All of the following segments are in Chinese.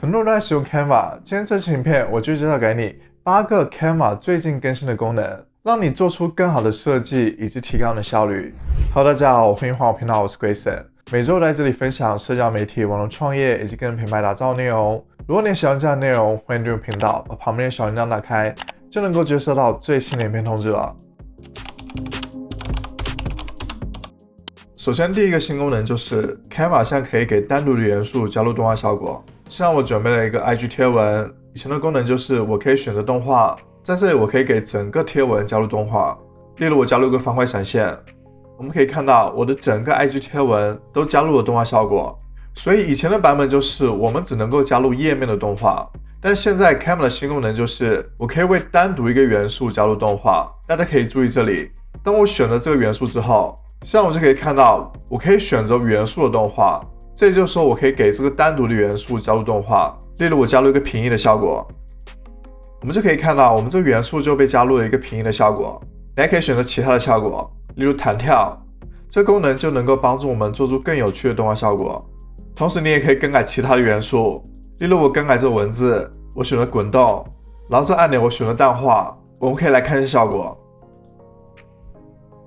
很多人都在使用 Canva， 今天这期影片我就介绍给你8个 Canva 最近更新的功能，让你做出更好的设计以及提高你的效率。Hello， 大家好，欢迎回到我频道，我是 Grayson。每周在这里分享社交媒体、网络创业以及个人品牌打造内容。如果你喜欢这样的内容，欢迎订阅频道，把旁边的小铃铛打开，就能够接收到最新的影片通知了。首先，第一个新功能就是 Canva 现在可以给单独的元素加入动画效果。像我准备了一个 IG 贴文，以前的功能就是我可以选择动画，在这里我可以给整个贴文加入动画。例如我加入一个方块闪现，我们可以看到我的整个 IG 贴文都加入了动画效果。所以以前的版本就是我们只能够加入页面的动画，但现在 Canva 的新功能就是我可以为单独一个元素加入动画。大家可以注意这里，当我选择这个元素之后，像我就可以看到我可以选择元素的动画，这也就是说我可以给这个单独的元素加入动画。例如我加入一个平移的效果，我们就可以看到我们这个元素就被加入了一个平移的效果。你还可以选择其他的效果，例如弹跳，这个功能就能够帮助我们做出更有趣的动画效果。同时你也可以更改其他的元素，例如我更改这个文字，我选择滚动，然后这按钮我选择淡化，我们可以来看一下效果。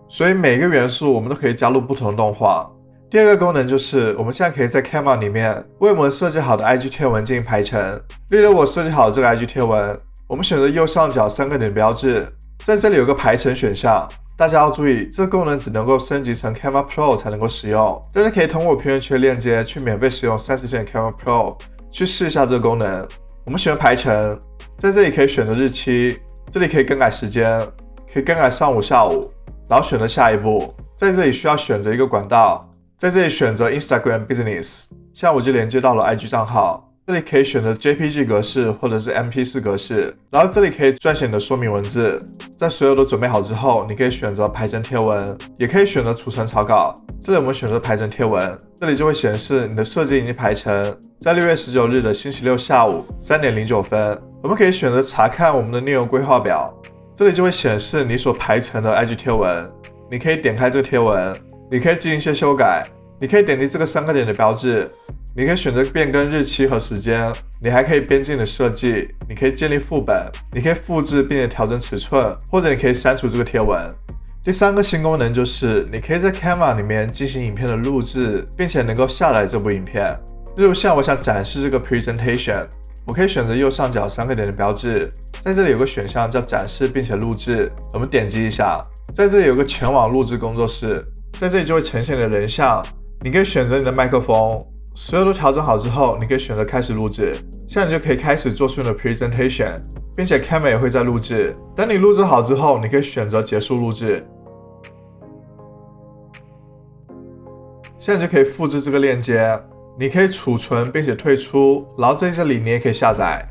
所以每个元素我们都可以加入不同的动画。第二个功能就是我们现在可以在 Canva 里面为我们设计好的 IG 贴文进行排程。例如我设计好这个 IG 贴文，我们选择右上角3个点标志，在这里有个排程选项。大家要注意，这个功能只能够升级成 Canva Pro 才能够使用。大家可以通过我评论区的链接去免费使用30天的 Canva Pro 去试一下这个功能。我们选择排程，在这里可以选择日期，这里可以更改时间，可以更改上午下午，然后选择下一步。在这里需要选择一个管道，在这里选择 Instagram Business， 像我就连接到了 IG 账号。这里可以选择 JPG 格式或者是 MP4 格式，然后这里可以撰写你的说明文字。在所有都准备好之后，你可以选择排成贴文，也可以选择储存草稿。这里我们选择排成贴文，这里就会显示你的设计已经排成，在6月19日的星期六下午3点09分。我们可以选择查看我们的内容规划表，这里就会显示你所排成的 IG 贴文。你可以点开这个贴文，你可以进行一些修改，你可以点击这个3个点的标志，你可以选择变更日期和时间，你还可以编辑你的设计，你可以建立副本，你可以复制并且调整尺寸，或者你可以删除这个贴文。第3个新功能就是你可以在 Canva 里面进行影片的录制，并且能够下载这部影片。例如像我想展示这个 presentation， 我可以选择右上角3个点的标志，在这里有个选项叫展示并且录制，我们点击一下，在这里有个全网录制工作室，在这里就会呈现你的人像，你可以选择你的麦克风。所有都调整好之后，你可以选择开始录制，这样你就可以开始做出你的 presentation， 并且 Canva 也会在录制。等你录制好之后，你可以选择结束录制。现在就可以复制这个链接，你可以储存并且退出，然后在这里你也可以下载，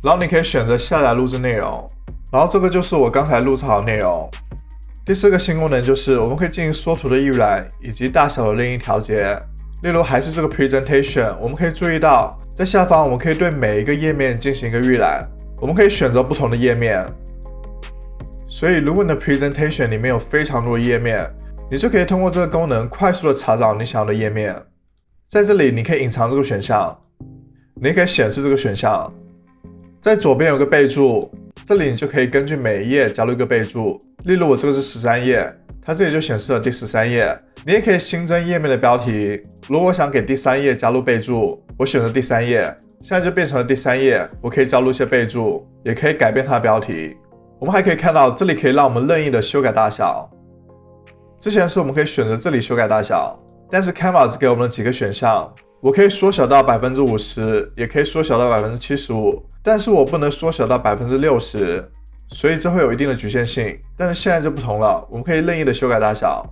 然后你可以选择下载录制内容，然后这个就是我刚才录制好的内容。第4个新功能就是我们可以进行缩图的预览以及大小的任意调节。例如还是这个 presentation， 我们可以注意到在下方我们可以对每一个页面进行一个预览，我们可以选择不同的页面。所以如果你的 presentation 里面有非常多的页面，你就可以通过这个功能快速的查找你想要的页面。在这里你可以隐藏这个选项，你可以显示这个选项。在左边有个备注，这里你就可以根据每一页加入一个备注。例如我这个是13页，它这里就显示了第13页。你也可以新增页面的标题，如果我想给第3页加入备注，我选择第3页，现在就变成了第3页。我可以加入一些备注，也可以改变它的标题。我们还可以看到这里可以让我们任意的修改大小。之前是我们可以选择这里修改大小，但是 Canva 只给我们了几个选项，我可以缩小到 50%， 也可以缩小到 75%， 但是我不能缩小到 60%， 所以这会有一定的局限性。但是现在就不同了，我们可以任意的修改大小，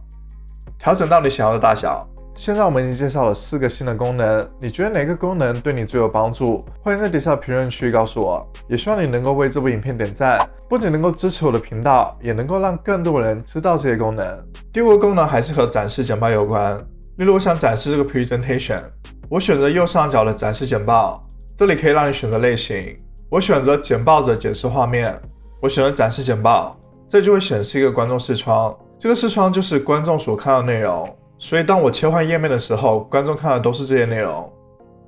调整到你想要的大小。现在我们已经介绍了4个新的功能，你觉得哪个功能对你最有帮助？欢迎在底下的评论区告诉我，也希望你能够为这部影片点赞，不仅能够支持我的频道，也能够让更多人知道这些功能。第5个功能还是和展示简报有关。例如我想展示这个 presentation， 我选择右上角的展示简报，这里可以让你选择类型，我选择简报者解释画面，我选择展示简报，这就会显示一个观众视窗，这个视窗就是观众所看到的内容。所以当我切换页面的时候，观众看的都是这些内容。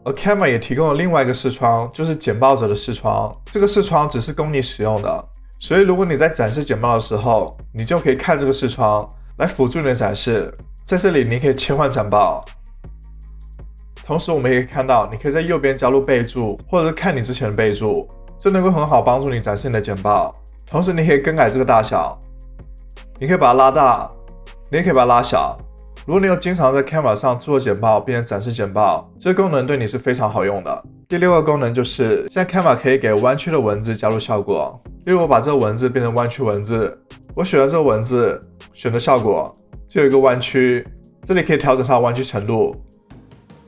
而 Canva 也提供了另外一个视窗，就是简报者的视窗。这个视窗只是供你使用的，所以如果你在展示简报的时候，你就可以看这个视窗来辅助你的展示。在这里你可以切换展报，同时我们也可以看到，你可以在右边加入备注，或者是看你之前的备注，这能够很好帮助你展示你的简报。同时你可以更改这个大小，你可以把它拉大，你也可以把它拉小。如果你有经常在 Canva 上做简报并且展示简报，这个功能对你是非常好用的。第6个功能就是现在 Canva 可以给弯曲的文字加入效果。例如我把这个文字变成弯曲文字，我选了这个文字，选择效果，就有一个弯曲，这里可以调整它的弯曲程度。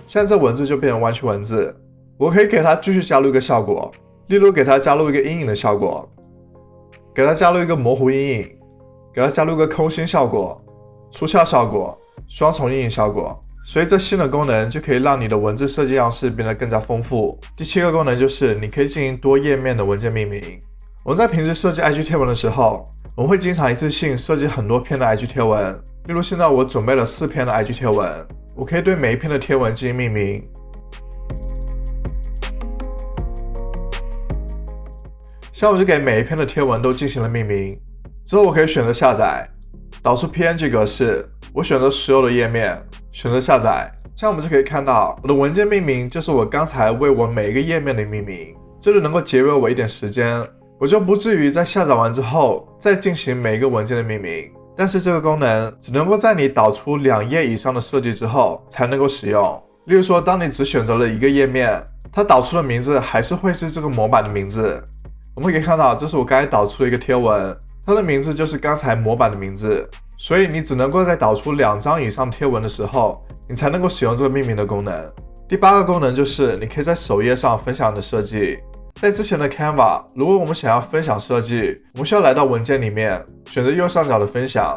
现在这文字就变成弯曲文字，我可以给它继续加入一个效果，例如给它加入一个阴影的效果，给它加入一个模糊阴影，给它加入一个空心效果、出鞘效果、双重阴影效果。所以这新的功能就可以让你的文字设计样式变得更加丰富。第7个功能就是你可以进行多页面的文件命名。我们在平时设计 IG 贴文的时候，我们会经常一次性设计很多篇的 IG 贴文。例如现在我准备了4篇的 IG 贴文，我可以对每一篇的贴文进行命名。像我就给每一篇的贴文都进行了命名，之后我可以选择下载，导出 PNG 格式，我选择所有的页面，选择下载。像我们就可以看到，我的文件命名就是我刚才为我每一个页面的命名，这就能够节约我一点时间，我就不至于在下载完之后再进行每一个文件的命名。但是这个功能只能够在你导出2页以上的设计之后才能够使用。例如说，当你只选择了一个页面，它导出的名字还是会是这个模板的名字。我们可以看到，这是我刚才导出的一个贴文，它的名字就是刚才模板的名字。所以你只能够在导出2张以上贴文的时候，你才能够使用这个命名的功能。第8个功能就是你可以在首页上分享你的设计。在之前的 Canva， 如果我们想要分享设计，我们需要来到文件里面，选择右上角的分享，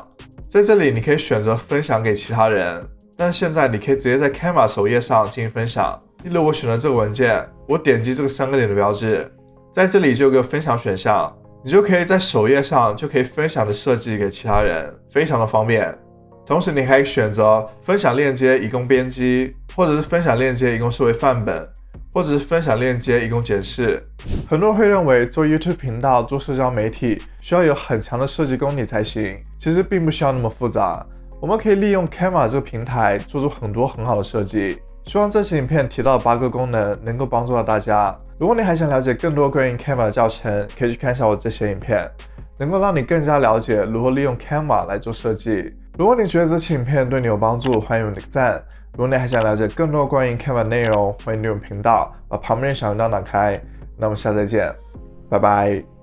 在这里你可以选择分享给其他人，但是现在你可以直接在 Canva 首页上进行分享。例如我选了这个文件，我点击这个3个点的标志，在这里就有个分享选项，你就可以在首页上就可以分享的设计给其他人，非常的方便。同时你还可以选择分享链接以供编辑，或者是分享链接以供设为范本，或者是分享链接以供检视。很多人会认为做 YouTube 频道、做社交媒体需要有很强的设计功底才行，其实并不需要那么复杂。我们可以利用 Canva 这个平台做出很多很好的设计。希望这期影片提到的8个功能能够帮助到大家。如果你还想了解更多关于 Canva 的教程，可以去看一下我这些影片，能够让你更加了解如何利用 Canva 来做设计。如果你觉得这期影片对你有帮助，欢迎你点个赞。如果你还想了解更多关于 Canva 内容，欢迎订阅频道，把旁边的小铃铛打开。那我们下次再见，拜拜。